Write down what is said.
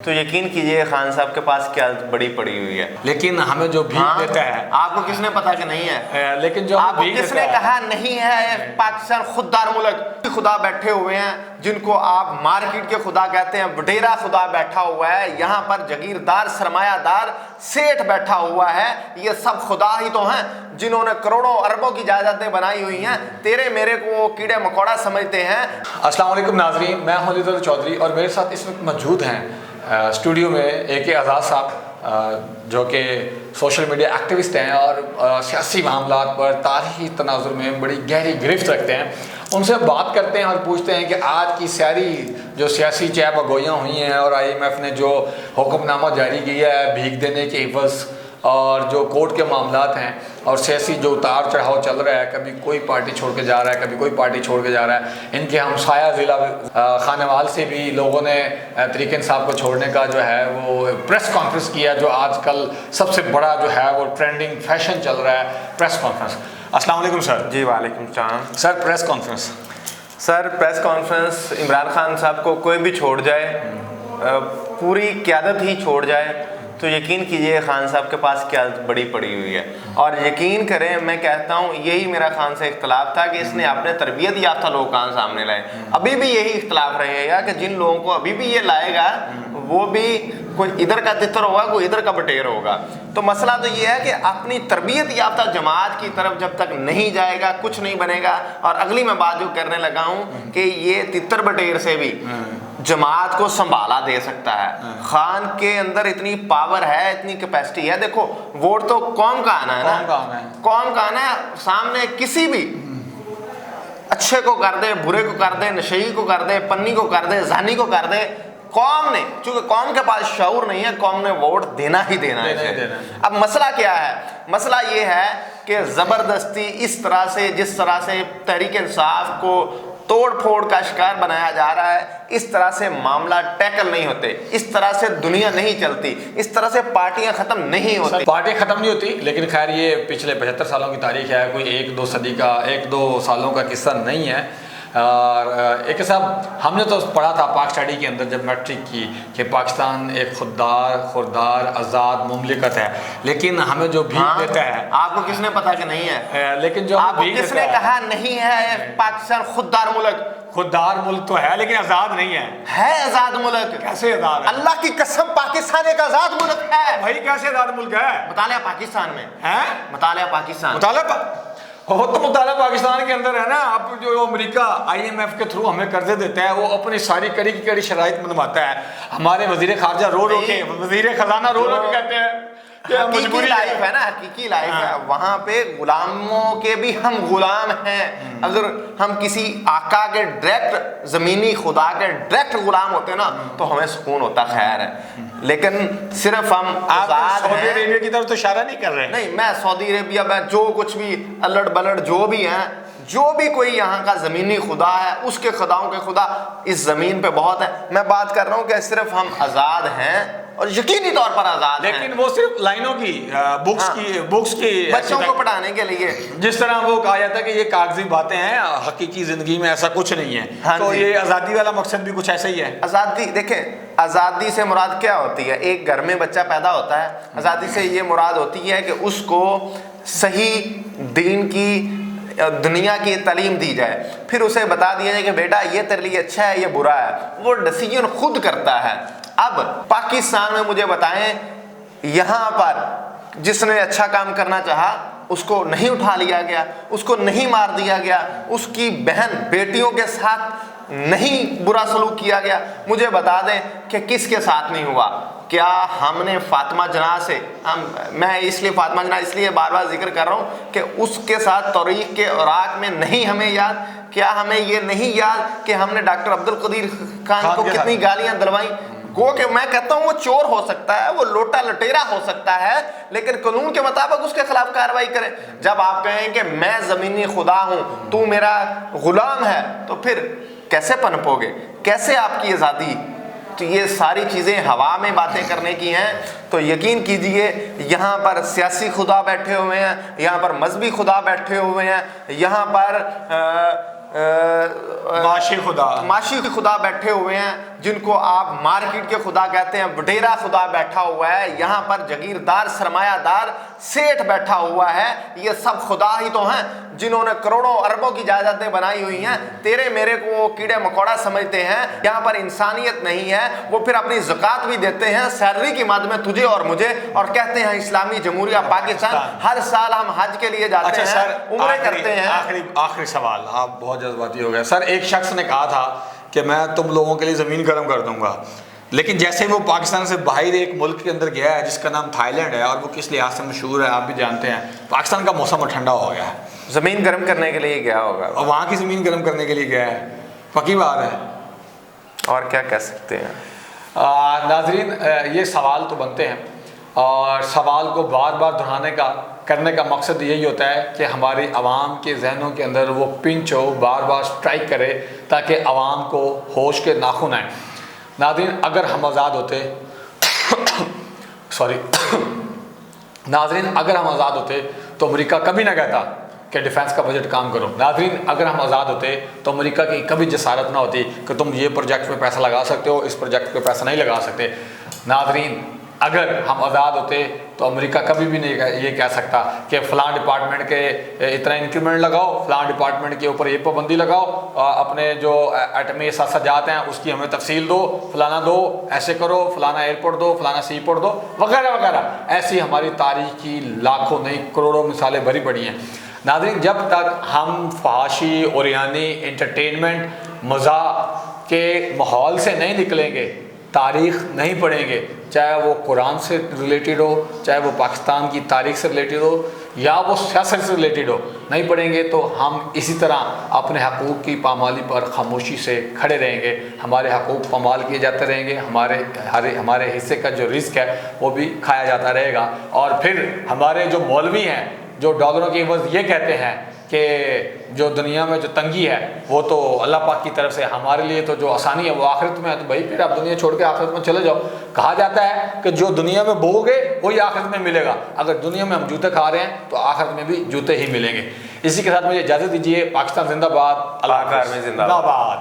تو یقین کیجئے خان صاحب کے پاس کیا بڑی پڑی ہوئی ہے، لیکن ہمیں جو بھیک دیتا ہے آپ کو کس نے پتا کہ نہیں ہے؟ لیکن جو آپ کو کس نے کہا نہیں ہے؟ پاکستان خوددار ملک، خدا بیٹھے ہوئے ہیں جن کو آپ مارکیٹ کے خدا کہتے ہیں، وڈیرا خدا بیٹھا ہوا ہے، یہاں پر جگیردار سرمایہ دار سیٹھ بیٹھا ہوا ہے، یہ سب خدا ہی تو ہیں جنہوں نے کروڑوں اربوں کی جائیدادیں بنائی ہوئی ہیں، تیرے میرے کو وہ کیڑے مکوڑا سمجھتے ہیں۔ السلام علیکم ناظرین، میں ہوں علی چودھری اور میرے ساتھ اس وقت موجود ہیں اسٹوڈیو میں AK آزاد صاحب، جو کہ سوشل میڈیا ایکٹیوسٹ ہیں اور سیاسی معاملات پر تاریخی تناظر میں بڑی گہری گرفت رکھتے ہیں۔ ان سے بات کرتے ہیں اور پوچھتے ہیں کہ آج کی ساری جو سیاسی چہ بگویاں ہوئی ہیں اور IMF نے جو حکم نامہ جاری کیا ہے بھیک دینے کے عوض، اور جو کورٹ کے معاملات ہیں اور سیاسی جو اتار چڑھاؤ چل رہا ہے، کبھی کوئی پارٹی چھوڑ کے جا رہا ہے، کبھی کوئی پارٹی چھوڑ کے جا رہا ہے، ان کے ہمسایہ ضلع خانوال سے بھی لوگوں نے طریق انصاف کو چھوڑنے کا جو ہے وہ پریس کانفرنس کیا، جو آج کل سب سے بڑا جو ہے وہ ٹرینڈنگ فیشن چل رہا ہے، پریس کانفرنس۔ السلام علیکم سر۔ جی وعلیکم السلام سر، پریس کانفرنس سر، پریس کانفرنس عمران خان صاحب کو کوئی بھی چھوڑ جائے، پوری قیادت ہی چھوڑ جائے تو یقین کیجئے خان صاحب کے پاس کیا بڑی پڑی ہوئی ہے۔ اور یقین کریں، میں کہتا ہوں یہی میرا خان سے اختلاف تھا کہ اس نے اپنے تربیت یافتہ لوگ کہاں سامنے لائے۔ ابھی بھی یہی اختلاف رہے گا کہ جن لوگوں کو ابھی بھی یہ لائے گا وہ بھی کوئی ادھر کا تتر ہوگا، کوئی ادھر کا بٹیر ہوگا۔ تو مسئلہ تو یہ ہے کہ اپنی تربیت یافتہ جماعت کی طرف جب تک نہیں جائے گا کچھ نہیں بنے گا۔ اور اگلی میں بات جو کرنے لگا ہوں کہ یہ تتر بٹیر سے بھی جماعت کو سنبھالا دے سکتا ہے۔ خان کے اندر اتنی پاور ہے، اتنی کیپیسٹی ہے۔ دیکھو، ووٹ تو قوم کا آنا ہے نا، قوم کا آنا ہے۔ سامنے کسی بھی اچھے کو کر دے، برے کو کر دے، نشئی کو کر دے، پنی کو کر دے، زانی کو کر دے، قوم نے، چونکہ قوم کے پاس شعور نہیں ہے، قوم نے ووٹ دینا ہی دینا ہے۔ اب مسئلہ کیا ہے؟ مسئلہ یہ ہے کہ زبردستی اس طرح سے، جس طرح سے تحریک انصاف کو توڑ پھوڑ کا شکار بنایا جا رہا ہے، اس طرح سے معاملہ ٹیکل نہیں ہوتے، اس طرح سے دنیا نہیں چلتی، اس طرح سے پارٹیاں ختم نہیں ہوتی۔ پارٹی ختم نہیں ہوتی، لیکن خیر یہ پچھلے 75 سالوں کی تاریخ ہے، کوئی ایک دو صدی کا، ایک دو سالوں کا قصہ نہیں ہے۔ اور ایک صاحب، ہم نے تو پڑھا تھا پاک اسٹڈی کے اندر جب میٹرک کی کہ پاکستان ایک خوددار خوردار آزاد مملکت ہے، لیکن ہمیں جو بھیک دیتا ہے، آپ کو کس نے پتا کہ نہیں ہے؟ لیکن جو آپ کو کس نے کہا نہیں ہے پاکستان خوددار ملک؟ خوددار ملک تو ہے لیکن آزاد نہیں ہے۔ ہے آزاد ملک۔ کیسے آزاد ہے؟ اللہ کی قسم، پاکستان ایک آزاد ملک ہے بھائی۔ کیسے آزاد ملک ہے؟ مطالعہ پاکستان میں ہے، مطالعہ پاکستان، مطالعہ پاکستان کے اندر ہے نا۔ اب جو امریکہ IMF کے تھرو ہمیں قرضے دیتا ہے، وہ اپنی ساری کڑی کی کڑی شرائط منواتا ہے۔ ہمارے وزیر خارجہ رو رو کے، وزیر خزانہ رو رو کے کہتے ہیں کہ حقیقی لائف ہے نا، حقیقی لائف ہے۔ وہاں پہ غلاموں کے بھی ہم غلام ہیں۔ اگر ہم کسی آقا کے ڈائریکٹ، زمینی خدا کے ڈائریکٹ غلام ہوتے نا تو ہمیں سکون ہوتا، خیر ہے۔ لیکن صرف ہم آزاد ہیں۔ سعودی عربیہ کی طرف تو اشارہ نہیں کر رہے؟ نہیں، میں سعودی عربیہ میں جو کچھ بھی الٹ بلٹ جو بھی ہیں، جو بھی کوئی یہاں کا زمینی خدا ہے، اس کے خداؤں کے خدا اس زمین پہ بہت ہے۔ میں بات کر رہا ہوں کہ صرف ہم آزاد ہیں اور یقینی طور پر آزاد ہیں، لیکن وہ صرف لائنوں کی، بکس کی، بچوں کو پڑھانے کے لیے۔ جس طرح وہ کہا جاتا ہے کہ یہ کاغذی باتیں ہیں، حقیقی زندگی میں ایسا کچھ نہیں ہے۔ تو یہ آزادی والا مقصد بھی کچھ ایسا ہی ہے۔ آزادی، دیکھیں، آزادی سے مراد کیا ہوتی ہے؟ ایک گھر میں بچہ پیدا ہوتا ہے، آزادی سے یہ مراد ہوتی ہے کہ اس کو صحیح دین کی، دنیا کی تعلیم دی جائے، پھر اسے بتا دیا جائے کہ بیٹا یہ تیرے لیے اچھا ہے، یہ برا ہے، وہ ڈیسیجن خود کرتا ہے۔ اب پاکستان میں مجھے بتائیں، یہاں پر جس نے اچھا کام کرنا چاہا اس کو نہیں اٹھا لیا گیا، اس کو نہیں مار دیا گیا، اس کی بہن بیٹیوں کے ساتھ نہیں برا سلوک کیا گیا۔ مجھے بتا دیں کہ کس کے ساتھ نہیں ہوا؟ کیا ہم نے فاطمہ جناح سے، میں اس لیے فاطمہ جناح اس لیے بار بار ذکر کر رہا ہوں کہ اس کے ساتھ تاریخ کے اوراق میں نہیں ہمیں یاد؟ کیا ہمیں یہ نہیں یاد کہ ہم نے ڈاکٹر عبدالقدیر خان کو کتنی گالیاں دلوائیں؟ گو کہ میں کہتا ہوں وہ چور ہو سکتا ہے، وہ لوٹا لٹیرا ہو سکتا ہے، لیکن قانون کے مطابق اس کے خلاف کارروائی کریں۔ جب آپ کہیں کہ میں زمینی خدا ہوں، تو میرا غلام ہے، تو پھر کیسے پنپو گے؟ کیسے آپ کی آزادی؟ تو یہ ساری چیزیں ہوا میں باتیں کرنے کی ہیں۔ تو یقین کیجئے یہاں پر سیاسی خدا بیٹھے ہوئے ہیں، یہاں پر مذہبی خدا بیٹھے ہوئے ہیں، یہاں پر معاشی خدا بیٹھے ہوئے ہیں، جن کو آپ مارکیٹ کے خدا کہتے ہیں، وڈیرا خدا بیٹھا ہوا ہے، یہاں پر جگیردار سرمایہ دار سیٹھ بیٹھا ہوا ہے، یہ سب خدا ہی تو ہیں جنہوں نے کروڑوں اربوں کی جائیدادیں بنائی ہوئی ہیں۔ تیرے میرے کو وہ کیڑے مکوڑا سمجھتے ہیں، یہاں پر انسانیت نہیں ہے۔ وہ پھر اپنی زکوٰۃ بھی دیتے ہیں سیلری کی مد میں تجھے اور مجھے، اور کہتے ہیں اسلامی جمہوریہ پاکستان۔ ہر سال ہم حج کے لیے جاتے ہیں، عمرے کرتے ہیں۔ آخری سوال، آپ بہت جذباتی ہو گئے سر۔ ایک شخص نے کہا تھا کہ میں تم لوگوں کے لیے زمین گرم کر دوں گا، لیکن جیسے وہ پاکستان سے باہر ایک ملک کے اندر گیا ہے جس کا نام تھائی لینڈ ہے، اور وہ کس لحاظ سے مشہور ہے آپ بھی جانتے ہیں، پاکستان کا موسم ٹھنڈا ہو گیا ہے، زمین گرم کرنے کے لیے گیا ہوگا، اور وہاں کی زمین گرم کرنے کے لیے گیا ہے، پکی بات ہے۔ اور کیا کہہ سکتے ہیں ناظرین، یہ سوال تو بنتے ہیں، اور سوال کو بار بار دہرانے کا کرنے کا مقصد یہی ہوتا ہے کہ ہماری عوام کے ذہنوں کے اندر وہ پنچ ہو، بار بار سٹرائک کرے، تاکہ عوام کو ہوش کے ناخن آئیں۔ ناظرین، اگر ہم آزاد ہوتے ناظرین اگر ہم آزاد ہوتے تو امریکہ کبھی نہ کہتا کہ ڈیفنس کا بجٹ کام کرو۔ ناظرین، اگر ہم آزاد ہوتے تو امریکہ کی کبھی جسارت نہ ہوتی کہ تم یہ پروجیکٹ پہ پیسہ لگا سکتے ہو، اس پروجیکٹ پہ پیسہ نہیں لگا سکتے۔ ناظرین، اگر ہم آزاد ہوتے تو امریکہ کبھی بھی نہیں یہ کہہ سکتا کہ فلاں ڈپارٹمنٹ کے اتنا انکریمنٹ لگاؤ، فلاں ڈپارٹمنٹ کے اوپر یہ پابندی لگاؤ، اپنے جو ایٹمی اثاثات ہیں اس کی ہمیں تفصیل دو، فلانا دو، ایسے کرو، فلانا ایئرپورٹ دو، فلانا سی پورٹ دو، وغیرہ وغیرہ۔ ایسی ہماری تاریخ کی لاکھوں نہیں کروڑوں مثالیں بھری پڑی ہیں۔ ناظرین، جب تک ہم فحاشی، اوریانی، انٹرٹینمنٹ، مزاح کے ماحول سے نہیں نکلیں گے، تاریخ نہیں پڑھیں گے، چاہے وہ قرآن سے ریلیٹڈ ہو، چاہے وہ پاکستان کی تاریخ سے ریلیٹڈ ہو، یا وہ سیاست سے ریلیٹڈ ہو، نہیں پڑھیں گے تو ہم اسی طرح اپنے حقوق کی پامالی پر خاموشی سے کھڑے رہیں گے۔ ہمارے حقوق پامال کیے جاتے رہیں گے، ہمارے حصے کا جو رزق ہے وہ بھی کھایا جاتا رہے گا، اور پھر ہمارے جو مولوی ہیں جو ڈالروں کی عوض یہ کہتے ہیں کہ جو دنیا میں جو تنگی ہے وہ تو اللہ پاک کی طرف سے، ہمارے لیے تو جو آسانی ہے وہ آخرت میں ہے، تو بھائی پھر آپ دنیا چھوڑ کے آخرت میں چلے جاؤ۔ کہا جاتا ہے کہ جو دنیا میں بو گے وہی آخرت میں ملے گا، اگر دنیا میں ہم جوتے کھا رہے ہیں تو آخرت میں بھی جوتے ہی ملیں گے۔ اسی کے ساتھ مجھے اجازت دیجیے۔ پاکستان زندہ باد، اللہ حافظ، زندہ باد۔